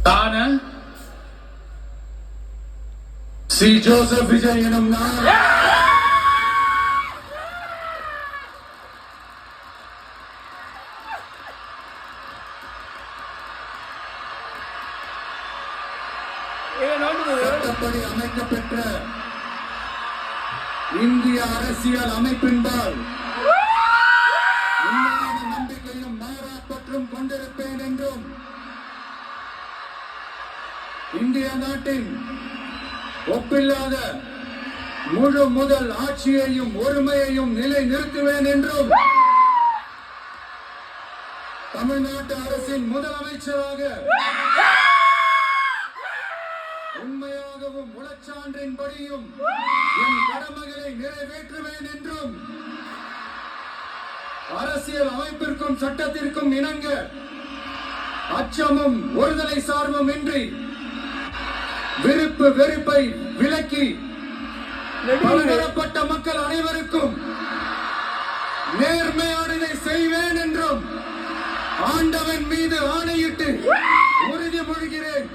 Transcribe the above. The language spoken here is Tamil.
தான சி ஜோசப் விஜய் எனும் நான் சட்டப்படி அமைக்கப்பெற்ற இந்திய அரசியல் அமைப்பின்பால் உண்மையான நம்பிக்கையும் மாறாப்பற்றும் கொண்டிருப்பேன் என்றும் இந்திய நாட்டின் ஒப்பில்லாத முழு முதல் ஆட்சியையும் ஒருமையையும் நிலை நிறுத்துவேன் என்றும் தமிழ்நாட்டு அரசின் முதலமைச்சராக உண்மையாகவும் உளச்சான்றின்படியும் என் கடமைகளை நிறைவேற்றுவேன் என்றும் அரசியல் அமைப்பிற்கும் சட்டத்திற்கும் இணங்க அச்சமும் ஒருதலை சார்பும் இன்றி விருப்பு வெறுப்பை விலக்கி பலதரப்பட்ட மக்கள் அனைவருக்கும் நேர்மையானதை செய்வேன் என்றும் ஆண்டவன் மீது ஆணையிட்டு உறுதிமொழிகிறேன்.